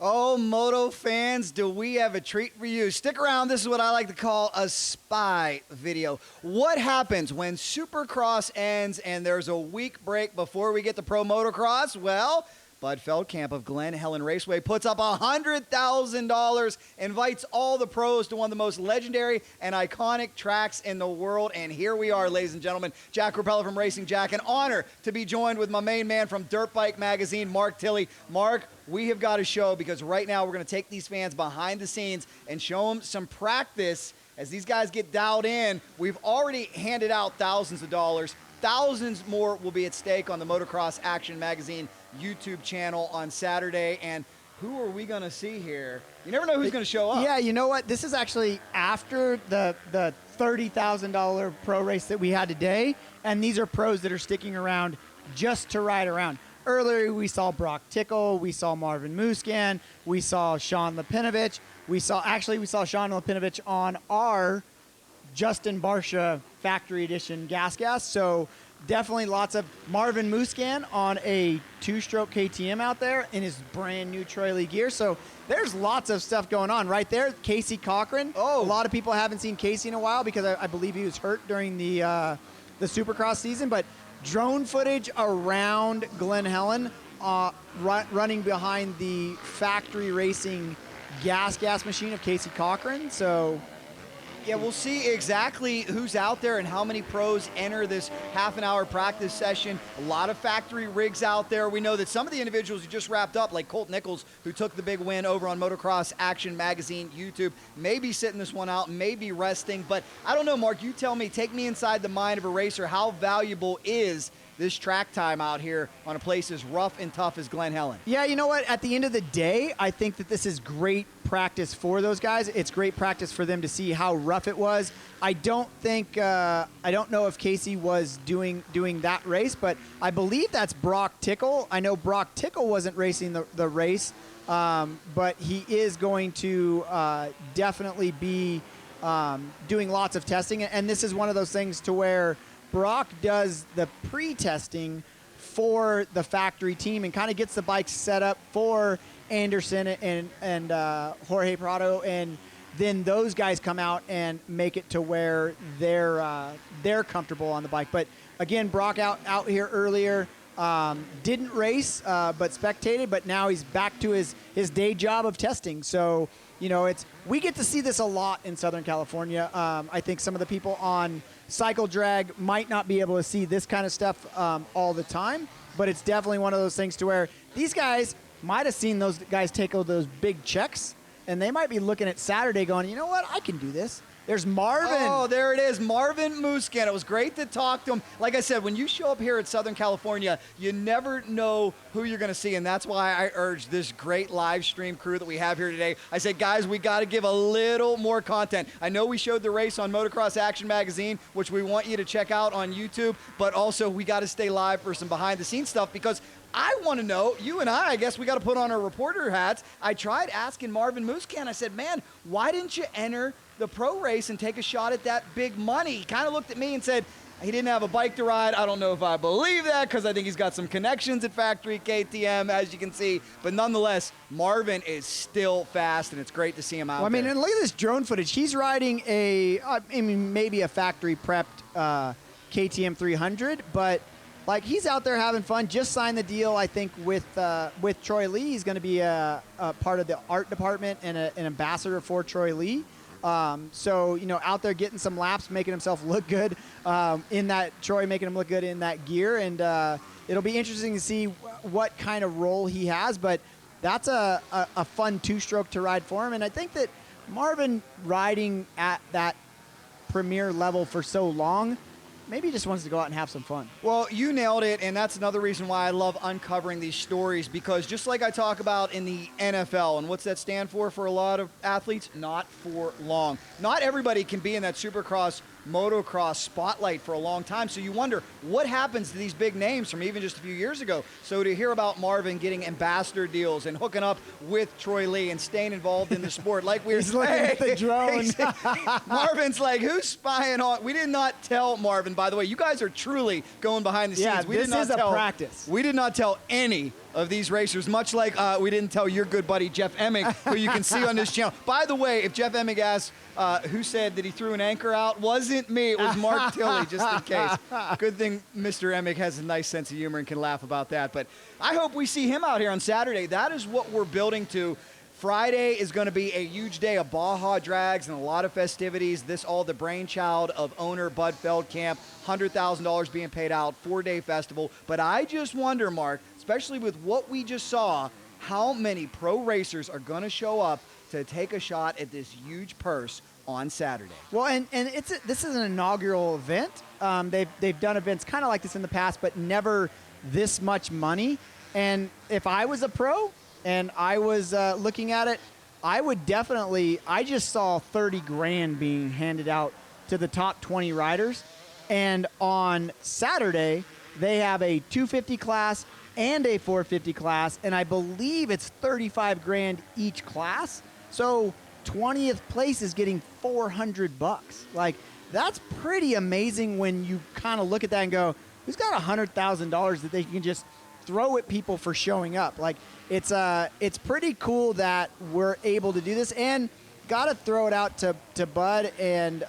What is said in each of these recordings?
Oh, Moto fans, do we have a treat for you? Stick around. This is what I like to call a spy video. What happens when Supercross ends and there's a week break before we get to Pro Motocross? Well, Bud Feldkamp of Glen Helen Raceway puts up $100,000, invites all the pros to one of the most legendary and iconic tracks in the world. And here we are, ladies and gentlemen. Jack Rapella from Racing Jack. An honor to be joined with my main man from Dirt Bike Magazine, Mark Tilley. Mark, we have got a show because right now we're going to take these fans behind the scenes and show them some practice as these guys get dialed in. We've already handed out thousands of dollars. Thousands more will be at stake on the Motocross Action Magazine YouTube channel on Saturday. And who are we going to see here? You never know who's going to show up. Yeah, you know what? This is actually after the $30,000 pro race that we had today. And these are pros that are sticking around just to ride around. Earlier, we saw Brock Tickle. We saw Marvin Musquin. We saw Sean Lepinovich. We saw Sean Lepinovich on our Justin Barsha Factory Edition gas. So definitely lots of Marvin Musquin on a two-stroke KTM out there in his brand new Troy Lee gear. So there's lots of stuff going on right there. Casey Cochran. Oh, a lot of people haven't seen Casey in a while because I believe he was hurt during the Supercross season. But drone footage around Glen Helen, running behind the factory racing gas machine of Casey Cochran. So yeah, we'll see exactly who's out there and how many pros enter this half-an-hour practice session. A lot of factory rigs out there. We know that some of the individuals who just wrapped up, like Colt Nichols, who took the big win over on Motocross Action Magazine YouTube, may be sitting this one out, may be resting. But I don't know, Mark, you tell me, take me inside the mind of a racer. How valuable is this track time out here on a place as rough and tough as Glen Helen? Yeah, you know what? At the end of the day, I think that this is great practice for those guys. It's great practice for them to see how rough it was. I don't know if Casey was doing that race, but I believe that's Brock Tickle. I know Brock Tickle wasn't racing the race, but he is going to definitely be doing lots of testing. And this is one of those things to where Brock does the pre-testing for the factory team and kind of gets the bikes set up for Anderson and Jorge Prado, and then those guys come out and make it to where they're comfortable on the bike. But again, Brock out here earlier, didn't race but spectated, but now he's back to his day job of testing. So you know, we get to see this a lot in Southern California. I think some of the people on Cycle Drag might not be able to see this kind of stuff all the time, but it's definitely one of those things to where these guys might have seen those guys take those big checks, and they might be looking at Saturday going, you know what, I can do this. There's Marvin. Oh, there it is, Marvin Musquin. It was great to talk to him. Like I said, when you show up here at Southern California, you never know who you're going to see, and that's why I urge this great live stream crew that we have here today. I said, guys, we got to give a little more content. I know we showed the race on Motocross Action Magazine, which we want you to check out on YouTube, but also we got to stay live for some behind-the-scenes stuff because I want to know, you and I guess we got to put on our reporter hats. I tried asking Marvin Musquin. I said, man, why didn't you enter the pro race and take a shot at that big money? He kind of looked at me and said he didn't have a bike to ride. I don't know if I believe that because I think he's got some connections at Factory KTM, as you can see. But nonetheless, Marvin is still fast, and it's great to see him out there. And look at this drone footage. He's riding maybe a factory prepped KTM 300, but like he's out there having fun. Just signed the deal, I think, with Troy Lee. He's going to be a part of the art department and an ambassador for Troy Lee. So, you know, out there getting some laps, making himself look good Troy making him look good in that gear. And it'll be interesting to see what kind of role he has. But that's a fun two-stroke to ride for him. And I think that Marvin riding at that premier level for so long, maybe he just wants to go out and have some fun. Well, you nailed it, and that's another reason why I love uncovering these stories, because just like I talk about in the NFL, and what's that stand for a lot of athletes? Not for long. Not everybody can be in that Supercross, Motocross spotlight for a long time, so you wonder what happens to these big names from even just a few years ago. So to hear about Marvin getting ambassador deals and hooking up with Troy Lee and staying involved in the sport, like we were He's looking at the drone. Marvin's like, who's spying on? We did not tell Marvin, by the way. You guys are truly going behind the scenes. Yeah, this is a practice. We did not tell any of these racers, much like we didn't tell your good buddy Jeff Emig, who you can see on this channel. By the way, if Jeff Emig asks who said that he threw an anchor out, wasn't me. It was Mark Tilley, just in case. Good thing Mr. Emig has a nice sense of humor and can laugh about that. But I hope we see him out here on Saturday. That is what we're building to. Friday is going to be a huge day of Baja drags and a lot of festivities. This all the brainchild of owner Bud Feldkamp. $100,000 being paid out, 4-day festival. But I just wonder, Mark, especially with what we just saw, how many pro racers are going to show up to take a shot at this huge purse on Saturday. Well, and this is an inaugural event. They've done events kind of like this in the past, but never this much money. And if I was a pro and I was looking at it, I would definitely, I just saw 30 grand being handed out to the top 20 riders. And on Saturday, they have a 250 class and a 450 class, and I believe it's 35 grand each class. So 20th place is getting $400. Like, that's pretty amazing when you kind of look at that and go, who's got $100,000 that they can just throw at people for showing up? Like, it's pretty cool that we're able to do this, and got to throw it out to Bud and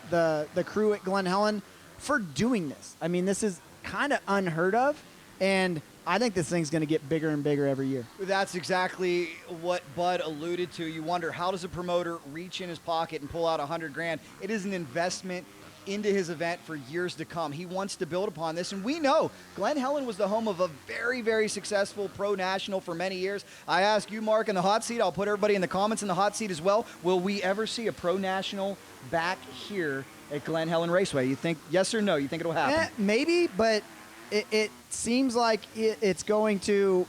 the crew at Glen Helen for doing this. I mean, this is kind of unheard of, and I think this thing's going to get bigger and bigger every year. That's exactly what Bud alluded to. You wonder, how does a promoter reach in his pocket and pull out 100 grand? It is an investment into his event for years to come. He wants to build upon this, and we know Glen Helen was the home of a very, very successful pro national for many years. I ask you, Mark, in the hot seat, I'll put everybody in the comments in the hot seat as well, will we ever see a pro national back here at Glen Helen Raceway? You think yes or no? You think it'll happen? Maybe, but it seems like it's going to,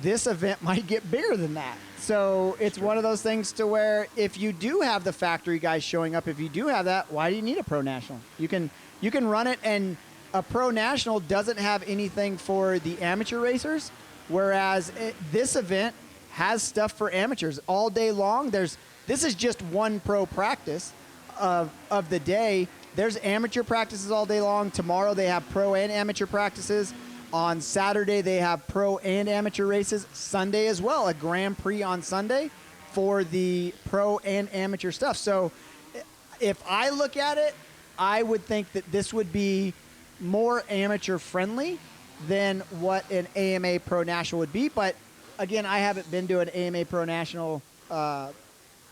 this event might get bigger than that. So it's one of those things to where if you do have the factory guys showing up, if you do have that, why do you need a pro national? You can run it, and a pro national doesn't have anything for the amateur racers, whereas this event has stuff for amateurs all day long. This is just one pro practice of the day. There's amateur practices all day long. Tomorrow they have pro and amateur practices. On Saturday, they have pro and amateur races. Sunday as well, a Grand Prix on Sunday for the pro and amateur stuff. So if I look at it, I would think that this would be more amateur friendly than what an AMA Pro National would be. But again, I haven't been to an AMA Pro National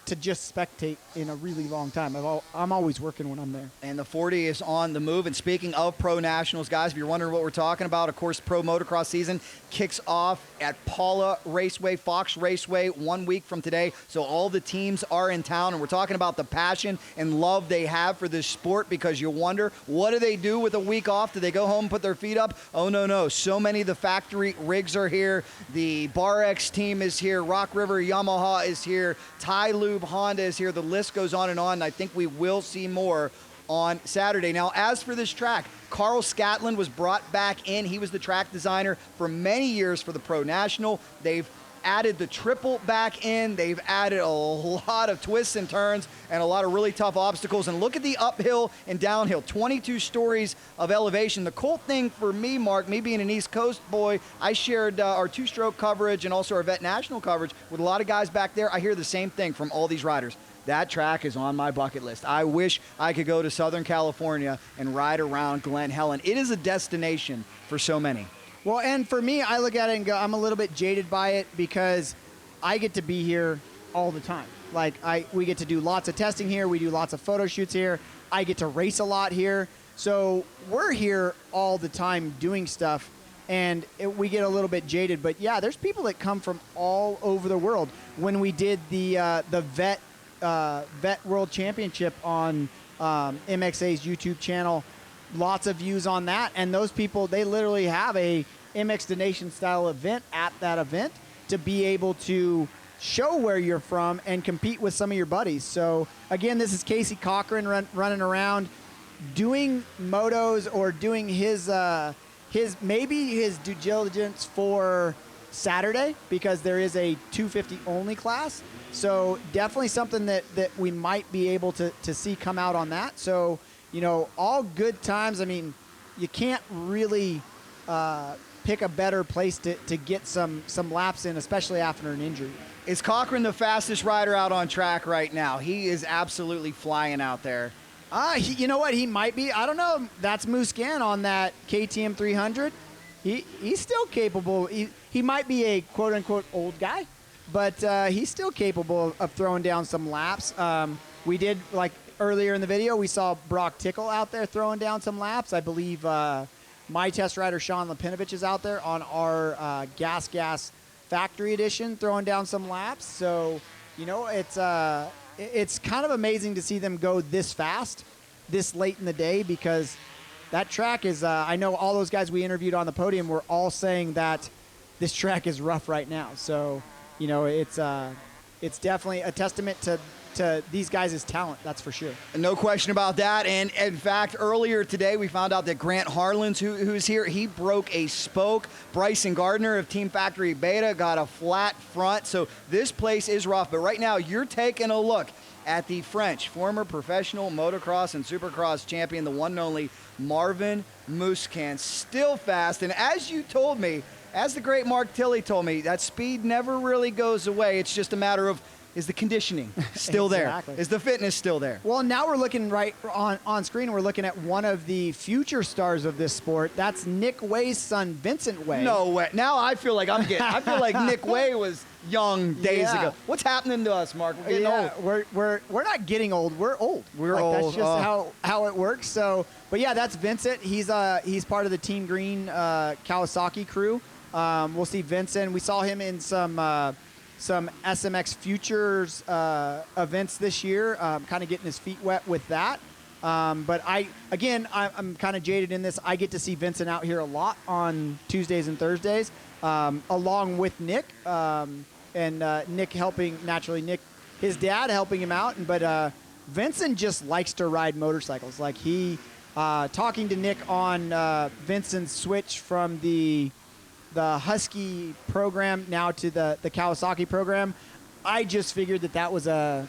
to just spectate in a really long time. I'm always working when I'm there. And the 40 is on the move. And speaking of pro nationals, guys, if you're wondering what we're talking about, of course, Pro Motocross season kicks off at Paula Raceway, Fox Raceway, 1 week from today. So all the teams are in town, and we're talking about the passion and love they have for this sport, because you wonder, what do they do with a week off? Do they go home and put their feet up? Oh, no. So many of the factory rigs are here. The Bar X team is here. Rock River Yamaha is here. Ty Lube Honda is here. The list goes on, and I think we will see more on Saturday. Now, as for this track, Carl Scatland was brought back in. He was the track designer for many years for the Pro National. They've added the triple back in. They've added a lot of twists and turns and a lot of really tough obstacles. And look at the uphill and downhill, 22 stories of elevation. The cool thing for me, Mark, me being an East Coast boy, I shared our two-stroke coverage and also our Vet National coverage with a lot of guys back there. I hear the same thing from all these riders. That track is on my bucket list. I wish I could go to Southern California and ride around Glen Helen. It is a destination for so many. Well, and for me, I look at it and go, I'm a little bit jaded by it because I get to be here all the time. Like, we get to do lots of testing here. We do lots of photo shoots here. I get to race a lot here. So we're here all the time doing stuff, and we get a little bit jaded. But, yeah, there's people that come from all over the world. When we did the Vet World Championship on MXA's YouTube channel, lots of views on that, and those people, they literally have a MX the Nation style event at that event to be able to show where you're from and compete with some of your buddies. So again, this is Casey Cochran running around doing motos or doing his due diligence for Saturday, because there is a 250 only class. So definitely something that we might be able to see come out on that. So, you know, all good times. I mean, you can't really pick a better place to get some laps in, especially after an injury. Is Cochran the fastest rider out on track right now? He is absolutely flying out there. You know what? He might be. I don't know. That's Musquin on that KTM 300. He's still capable. He might be a quote-unquote old guy, but he's still capable of throwing down some laps. We did, like earlier in the video, we saw Brock Tickle out there throwing down some laps. I believe my test rider, Sean Lapinovich, is out there on our Gas Factory Edition throwing down some laps. So, you know, it's kind of amazing to see them go this fast, this late in the day, because that track is, I know all those guys we interviewed on the podium were all saying that this track is rough right now. So, you know, it's definitely a testament to these guys' talent, that's for sure. No question about that. And in fact, earlier today, we found out that Grant Harlan's, who's here, he broke a spoke. Bryson Gardner of Team Factory Beta got a flat front. So this place is rough. But right now, you're taking a look at the French former professional motocross and supercross champion, the one and only Marvin Musquin, still fast. And as you told me, as the great Mark Tilley told me, that speed never really goes away. It's just a matter of, is the conditioning still Exactly. there? Is the fitness still there? Well, now we're looking right on screen. We're looking at one of the future stars of this sport. That's Nick Way's son, Vincent Way. No way. Now I feel like I feel like Nick Way was young days ago. What's happening to us, Mark? We're getting old. We're not getting old. We're old. We're old. That's just how it works. So, but yeah, that's Vincent. He's part of the Team Green Kawasaki crew. We'll see Vincent. We saw him in some SMX Futures events this year, kind of getting his feet wet with that. But I'm kind of jaded in this. I get to see Vincent out here a lot on Tuesdays and Thursdays, along with Nick, and Nick helping, naturally, his dad helping him out. But Vincent just likes to ride motorcycles. Like talking to Nick on Vincent's switch from the Husky program now to the Kawasaki program, I just figured that was a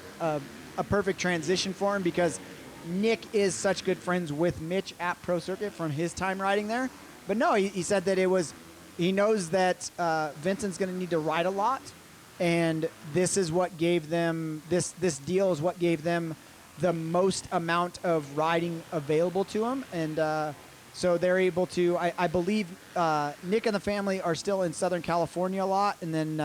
perfect transition for him, because Nick is such good friends with Mitch at Pro Circuit from his time riding there. But no, he said that he knows that Vincent's going to need to ride a lot, and this is what gave them, this deal is what gave them the most amount of riding available to him. And so they're able to, I believe Nick and the family are still in Southern California a lot. And then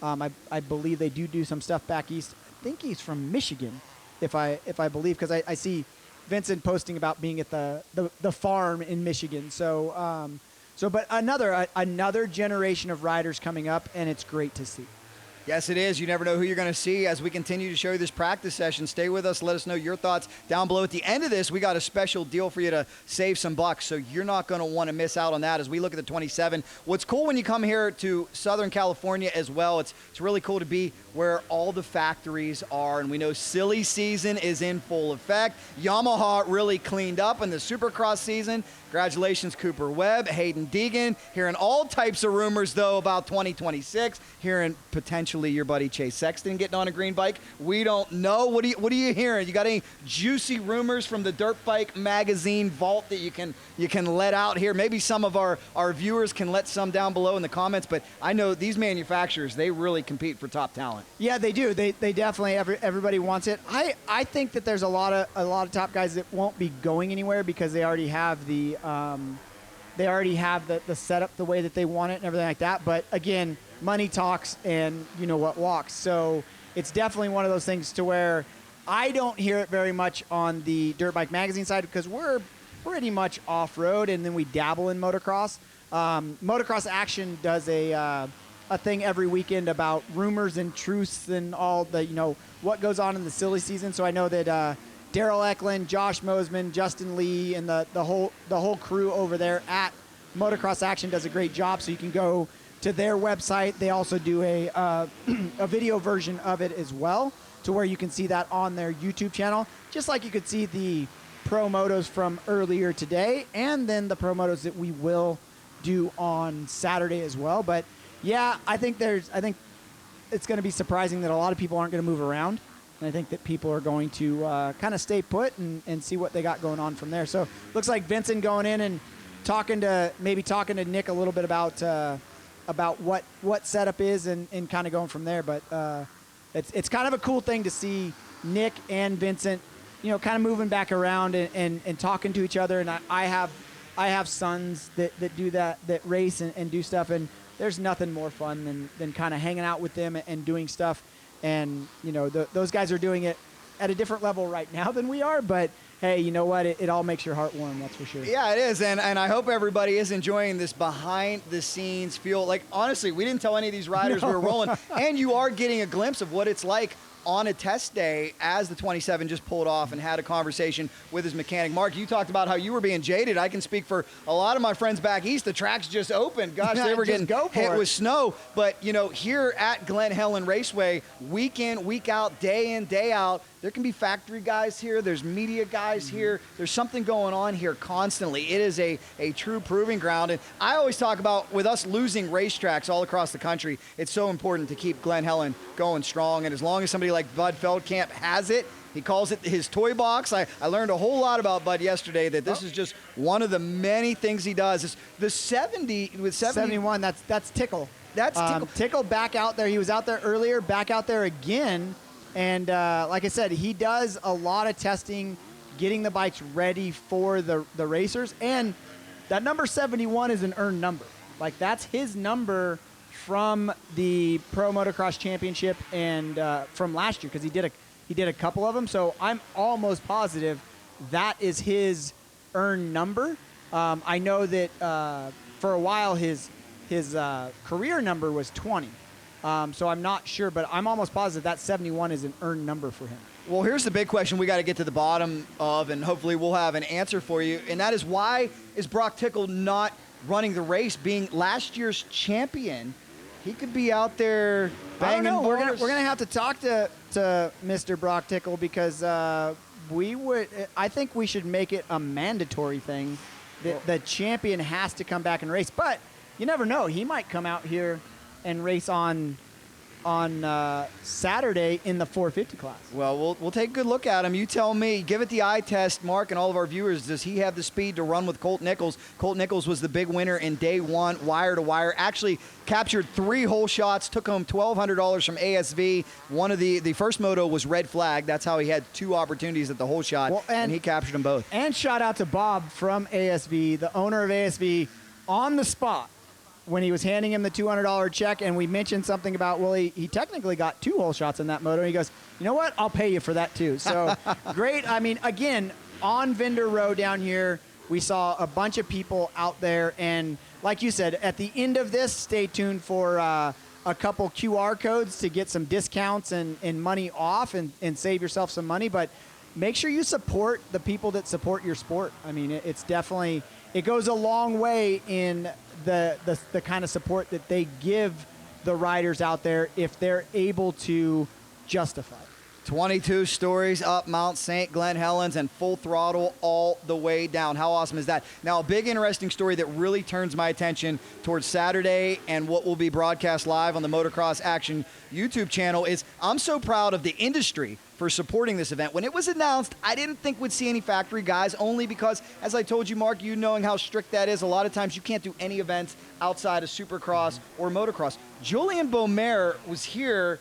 I believe they do some stuff back east. I think he's from Michigan, if I believe, because I see Vincent posting about being at the farm in Michigan. So, but another generation of riders coming up, and it's great to see. Yes, it is. You never know who you're going to see as we continue to show you this practice session. Stay with us. Let us know your thoughts down below. At the end of this, we got a special deal for you to save some bucks, so you're not going to want to miss out on that as we look at the 27. What's cool when you come here to Southern California as well, it's really cool to be where all the factories are, and we know silly season is in full effect. Yamaha really cleaned up in the Supercross season. Congratulations, Cooper Webb, Hayden Deegan. Hearing all types of rumors, though, about 2026. Hearing potentially your buddy Chase Sexton getting on a green bike. We don't know. What are you hearing? You got any juicy rumors from the Dirt Bike magazine vault that you can let out here? Maybe some of our viewers can let some down below in the comments. But I know these manufacturers, they really compete for top talent. Yeah, they do. They definitely, everybody wants it. I think that there's a lot of top guys that won't be going anywhere because they already have the setup the way that they want it and everything like that. But again, money talks, and you know what walks. So it's definitely one of those things to where I don't hear it very much on the Dirt Bike magazine side, because we're pretty much off-road, and then we dabble in motocross. Motocross Action does a thing every weekend about rumors and truths and all the, what goes on in the silly season. So I know that Daryl Eklund, Josh Mosman, Justin Lee, and the whole crew over there at Motocross Action does a great job. So you can go to their website. They also do a video version of it as well, to where you can see that on their YouTube channel, just like you could see the Pro Motos from earlier today, and then the Pro Motos that we will do on Saturday as well. But yeah, I think it's going to be surprising that a lot of people aren't going to move around. And I think that people are going to kind of stay put and see what they got going on from there. So looks like Vincent going in and talking to Nick a little bit about what setup is and kind of going from there. But it's kind of a cool thing to see Nick and Vincent, kind of moving back around and talking to each other. And I have sons that do that race and do stuff, and there's nothing more fun than kind of hanging out with them and doing stuff. And those guys are doing it at a different level right now than we are, but hey, you know what? It all makes your heart warm, that's for sure. Yeah, it is, and I hope everybody is enjoying this behind-the-scenes feel. Like, honestly, we didn't tell any of these riders we were rolling, and you are getting a glimpse of what it's like on a test day as the 27 just pulled off and had a conversation with his mechanic. Mark, you talked about how you were being jaded. I can speak for a lot of my friends back east. The tracks just opened. Gosh, they were getting hit with snow. But, here at Glen Helen Raceway, week in, week out, day in, day out, there can be factory guys here. There's media guys here. There's something going on here constantly. It is a true proving ground. And I always talk about, with us losing racetracks all across the country, it's so important to keep Glen Helen going strong. And as long as somebody like Bud Feldkamp has it, he calls it his toy box. I learned a whole lot about Bud yesterday, that this is just one of the many things he does. It's the 71, that's Tickle. That's Tickle. Tickle back out there. He was out there earlier, back out there again. And like I said, he does a lot of testing, getting the bikes ready for the racers. And that number 71 is an earned number. Like, that's his number from the Pro Motocross Championship and from last year, because he did a couple of them. So I'm almost positive that is his earned number. I know that for a while his career number was 20. So I'm not sure, but I'm almost positive that 71 is an earned number for him. Well, here's the big question we got to get to the bottom of, and hopefully we'll have an answer for you, and that is, why is Brock Tickle not running the race, being last year's champion? He could be out there banging. We're gonna have to talk to Mr. Brock Tickle, because I think we should make it a mandatory thing that the champion has to come back and race. But you never know, he might come out here and race on Saturday in the 450 class. Well, we'll take a good look at him. You tell me. Give it the eye test, Mark, and all of our viewers. Does he have the speed to run with Colt Nichols? Colt Nichols was the big winner in day one, wire to wire. Actually captured 3 hole shots, took home $1,200 from ASV. One of the first moto was red flag. That's how he had 2 opportunities at the hole shot, and he captured them both. And shout out to Bob from ASV, the owner of ASV, on the spot when he was handing him the $200 check, and we mentioned something about, well, he technically got 2 hole shots in that moto. He goes, you know what? I'll pay you for that too. So great. I mean, again, on Vendor Row down here, we saw a bunch of people out there, and like you said, at the end of this, stay tuned for a couple QR codes to get some discounts and money off and save yourself some money. But make sure you support the people that support your sport. I mean, it's definitely, it goes a long way in the kind of support that they give the riders out there if they're able to justify it. 22 stories up Mount St. Glen Helens and full throttle all the way down. How awesome is that? Now, a big interesting story that really turns my attention towards Saturday and what will be broadcast live on the Motocross Action YouTube channel is, I'm so proud of the industry for supporting this event. When it was announced, I didn't think we'd see any factory guys, only because, as I told you, Mark, you knowing how strict that is, a lot of times you can't do any events outside of Supercross or Motocross. Julian Beaumer was here,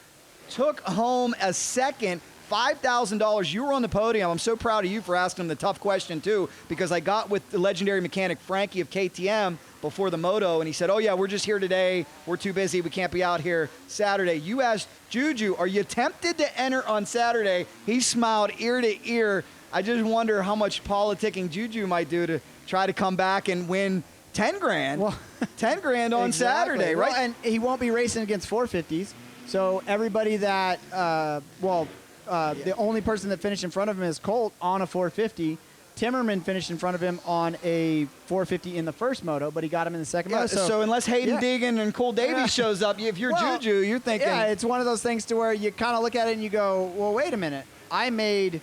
took home a second, $5,000. You were on the podium. I'm so proud of you for asking him the tough question, too, because I got with the legendary mechanic Frankie of KTM before the moto, and he said, oh, yeah, we're just here today. We're too busy. We can't be out here Saturday. You asked Juju, are you tempted to enter on Saturday? He smiled ear to ear. I just wonder how much politicking Juju might do to try to come back and win 10 grand. Well, 10 grand on exactly. Saturday, right? Well, and he won't be racing against 450s. So everybody that, the only person that finished in front of him is Colt on a 450. Timmerman finished in front of him on a 450 in the first moto, but he got him in the second moto. So unless Hayden Deegan and Cole Davies shows up, if you're Juju, you're thinking. Yeah, it's one of those things to where you kind of look at it and you go, well, wait a minute. I made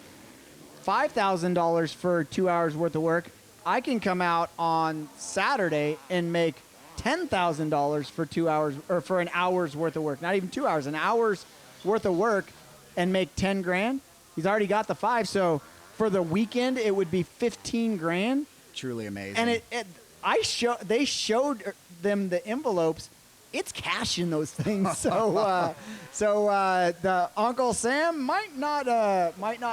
$5,000 for 2 hours worth of work. I can come out on Saturday and make $10,000 for 2 hours, or for an hour's worth of work. Not even 2 hours, an hour's worth of work, and make 10 grand. He's already got the 5, so for the weekend it would be 15 grand. Truly amazing. And they showed them the envelopes. It's cash in those things, so the Uncle Sam might not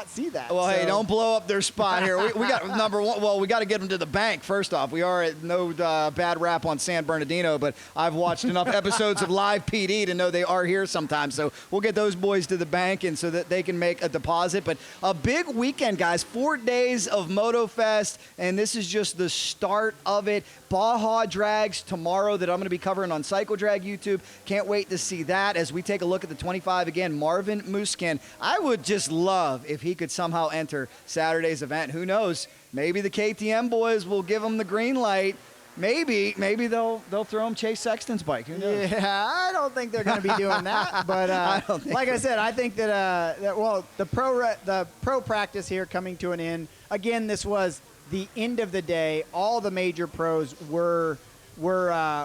see that. Well, so. hey, don't blow up their spot here. We got number one. Well, we got to get them to the bank first off. We are at no bad rap on San Bernardino, but I've watched enough episodes of Live PD to know they are here sometimes. So we'll get those boys to the bank and so that they can make a deposit. But a big weekend, guys. 4 days of Motofest, and this is just the start of it. Baja drags tomorrow that I'm going to be covering on Cycle Drag YouTube. Can't wait to see that as we take a look at the 25 again. Marvin Musquin. I would just love if he could somehow enter Saturday's event. Who knows? Maybe the KTM boys will give him the green light. Maybe they'll throw him Chase Sexton's bike. Who knows? Yeah, I don't think they're going to be doing that. But I said, I think that the pro practice here coming to an end. Again, this was the end of the day. All the major pros were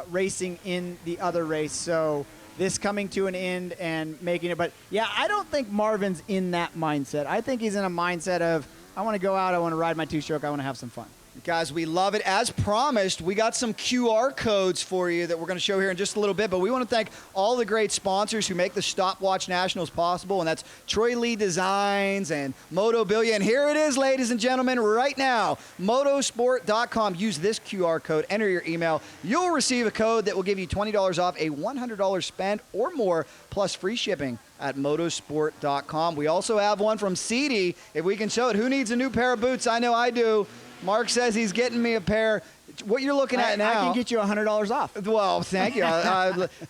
racing in the other race. So this coming to an end and making it. But yeah, I don't think Marvin's in that mindset. I think he's in a mindset of, I want to go out, I want to ride my two-stroke, I want to have some fun. Guys, we love it. As promised, we got some QR codes for you that we're going to show here in just a little bit, but we want to thank all the great sponsors who make the Stopwatch Nationals possible, and that's Troy Lee Designs and Motobilia. And here it is, ladies and gentlemen, right now, motosport.com. Use this QR code, enter your email. You'll receive a code that will give you $20 off a $100 spend or more, plus free shipping at motosport.com. We also have one from CD, if we can show it. Who needs a new pair of boots? I know I do. Mark says he's getting me a pair. What you're looking at now. I can get you $100 off. Well, thank you.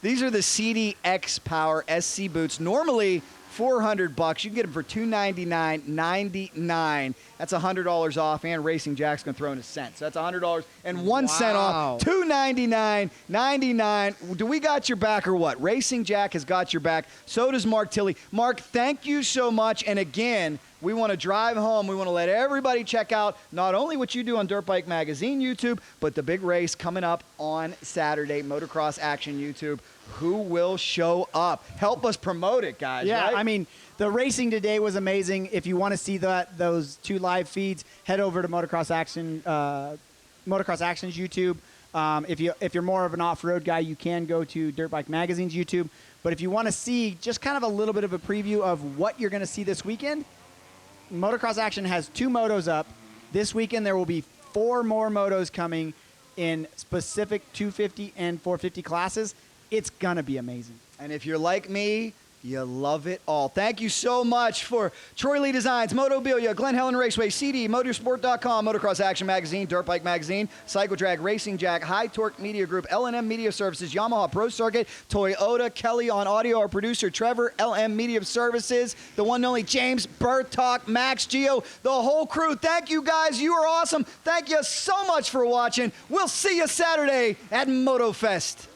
These are the CD X Power SC boots. Normally $400. You can get them for $299.99. That's $100 off, and Racing Jack's going to throw in a cent. So that's $100 and 1 cent off. $299.99. Do we got your back or what? Racing Jack has got your back. So does Mark Tilley. Mark, thank you so much. And again, we want to drive home. We want to let everybody check out not only what you do on Dirt Bike Magazine YouTube, but the big race coming up on Saturday, Motocross Action YouTube. Who will show up? Help us promote it, guys. Yeah, right? I mean, the racing today was amazing. If you want to see those 2 live feeds, head over to Motocross Action's YouTube. If you're more of an off-road guy, you can go to Dirt Bike Magazine's YouTube. But if you want to see just kind of a little bit of a preview of what you're going to see this weekend, Motocross Action has 2 motos up. This weekend there will be 4 more motos coming in specific 250 and 450 classes. It's going to be amazing. And if you're like me, you love it all. Thank you so much for Troy Lee Designs, Motobilia, Glen Helen Raceway, CD, Motorsport.com, Motocross Action Magazine, Dirt Bike Magazine, Cycle Drag, Racing Jack, High Torque Media Group, L&M Media Services, Yamaha Pro Circuit, Toyota, Kelly on audio, our producer Trevor, LM Media Services, the one and only James, Bertalk, Max, Geo, the whole crew. Thank you guys. You are awesome. Thank you so much for watching. We'll see you Saturday at Motofest.